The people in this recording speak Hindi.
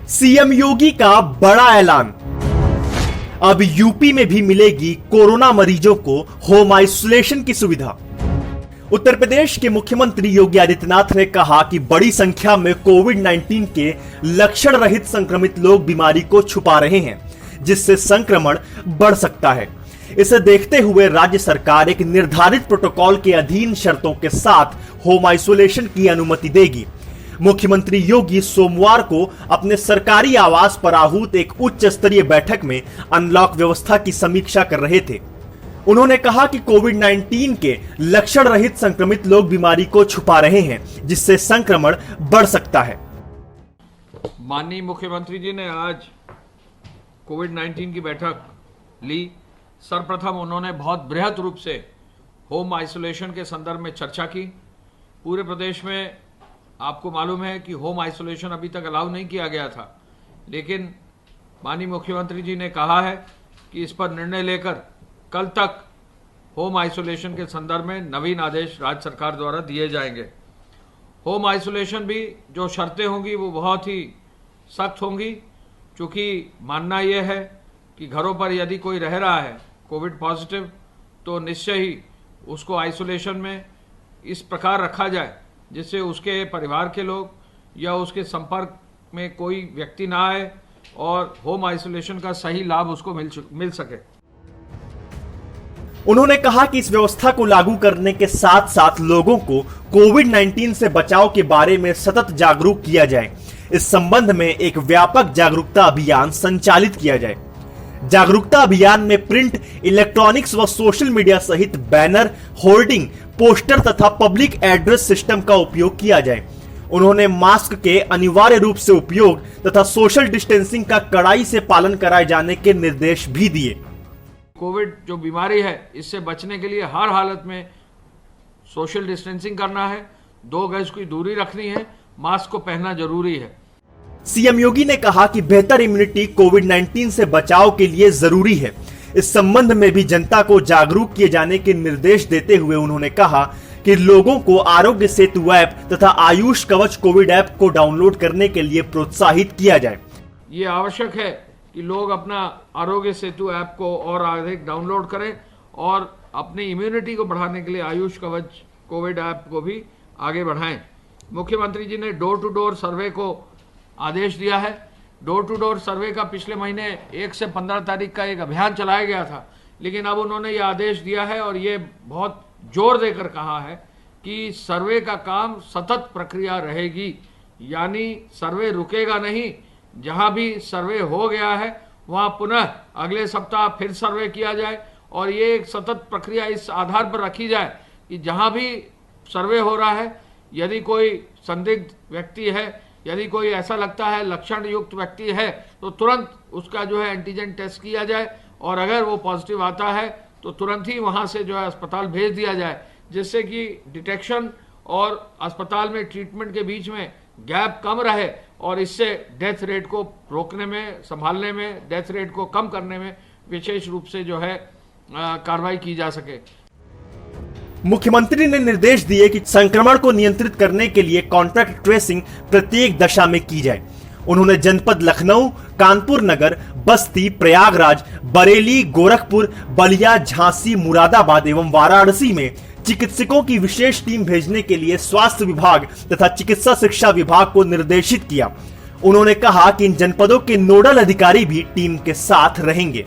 सीएम योगी का बड़ा ऐलान। अब यूपी में भी मिलेगी कोरोना मरीजों को होम आइसोलेशन की सुविधा। उत्तर प्रदेश के मुख्यमंत्री योगी आदित्यनाथ ने कहा कि बड़ी संख्या में कोविड-19 के लक्षण रहित संक्रमित लोग बीमारी को छुपा रहे हैं, जिससे संक्रमण बढ़ सकता है। इसे देखते हुए राज्य सरकार एक निर्धारित प्रोटोकॉल के अधीन शर्तों के साथ होम आइसोलेशन की अनुमति देगी। मुख्यमंत्री योगी सोमवार को अपने सरकारी आवास पर आहूत एक उच्च स्तरीय बैठक में अनलॉक व्यवस्था की समीक्षा कर रहे थे। उन्होंने कहा कि कोविड-19 के लक्षण रहित संक्रमित लोग बीमारी को छुपा रहे हैं, जिससे संक्रमण बढ़ सकता है। माननीय मुख्यमंत्री जी ने आज कोविड-19 की बैठक ली। सर्वप्रथम उन्होंने बहुत बृहद रूप से होम आइसोलेशन के संदर्भ में चर्चा की। पूरे प्रदेश में आपको मालूम है कि होम आइसोलेशन अभी तक अलाउ नहीं किया गया था, लेकिन माननीय मुख्यमंत्री जी ने कहा है कि इस पर निर्णय लेकर कल तक होम आइसोलेशन के संदर्भ में नवीन आदेश राज्य सरकार द्वारा दिए जाएंगे। होम आइसोलेशन भी जो शर्तें होंगी वो बहुत ही सख्त होंगी, क्योंकि मानना यह है कि घरों पर यदि कोई रह रहा है कोविड पॉजिटिव, तो निश्चय ही उसको आइसोलेशन में इस प्रकार रखा जाए जिससे उसके परिवार के लोग या उसके संपर्क में कोई व्यक्ति ना आए और होम आइसोलेशन का सही लाभ उसको मिल सके। उन्होंने कहा कि इस व्यवस्था को लागू करने के साथ साथ लोगों को कोविड-19 से बचाव के बारे में सतत जागरूक किया जाए। इस संबंध में एक व्यापक जागरूकता अभियान संचालित किया जाए। जागरूकता अभियान में प्रिंट, इलेक्ट्रॉनिक्स व सोशल मीडिया सहित बैनर, होर्डिंग, पोस्टर तथा पब्लिक एड्रेस सिस्टम का उपयोग किया जाए। उन्होंने मास्क के अनिवार्य रूप से उपयोग तथा सोशल डिस्टेंसिंग का कड़ाई से पालन कराए जाने के निर्देश भी दिए। कोविड जो बीमारी है, इससे बचने के लिए हर हालत में सोशल डिस्टेंसिंग करना है, 2 गज की दूरी रखनी है, मास्क को पहनना जरूरी है। सीएम योगी ने कहा कि बेहतर इम्यूनिटी कोविड-19 से बचाव के लिए जरूरी है। इस संबंध में भी जनता को जागरूक किए जाने के निर्देश देते हुए उन्होंने कहा कि लोगों को आरोग्य सेतु ऐप तथा आयुष कवच कोविड ऐप को डाउनलोड करने के लिए प्रोत्साहित किया जाए। ये आवश्यक है कि लोग अपना आरोग्य सेतु ऐप को और अधिक डाउनलोड करें और अपनी इम्यूनिटी को बढ़ाने के लिए आयुष कवच कोविड ऐप को भी आगे बढ़ाएं। मुख्यमंत्री जी ने डोर टू डोर सर्वे को आदेश दिया है। डोर टू डोर सर्वे का पिछले महीने 1 से 15 तारीख का एक अभियान चलाया गया था, लेकिन अब उन्होंने ये आदेश दिया है और ये बहुत जोर देकर कहा है कि सर्वे का काम सतत प्रक्रिया रहेगी, यानी सर्वे रुकेगा नहीं। जहां भी सर्वे हो गया है वहां पुनः अगले सप्ताह फिर सर्वे किया जाए और ये एक सतत प्रक्रिया इस आधार पर रखी जाए कि जहां भी सर्वे हो रहा है, यदि कोई संदिग्ध व्यक्ति है, यदि कोई ऐसा लगता है लक्षण युक्त व्यक्ति है, तो तुरंत उसका जो है एंटीजन टेस्ट किया जाए और अगर वो पॉजिटिव आता है तो तुरंत ही वहां से जो है अस्पताल भेज दिया जाए, जिससे कि डिटेक्शन और अस्पताल में ट्रीटमेंट के बीच में गैप कम रहे और इससे डेथ रेट को रोकने में, संभालने में, डेथ रेट को कम करने में विशेष रूप से जो है कार्रवाई की जा सके। मुख्यमंत्री ने निर्देश दिए कि संक्रमण को नियंत्रित करने के लिए कॉन्ट्रैक्ट ट्रेसिंग प्रत्येक दशा में की जाए। उन्होंने जनपद लखनऊ, कानपुर नगर, बस्ती, प्रयागराज, बरेली, गोरखपुर, बलिया, झांसी, मुरादाबाद एवं वाराणसी में चिकित्सकों की विशेष टीम भेजने के लिए स्वास्थ्य विभाग तथा चिकित्सा शिक्षा विभाग को निर्देशित किया। उन्होंने कहा कि इन जनपदों के नोडल अधिकारी भी टीम के साथ रहेंगे।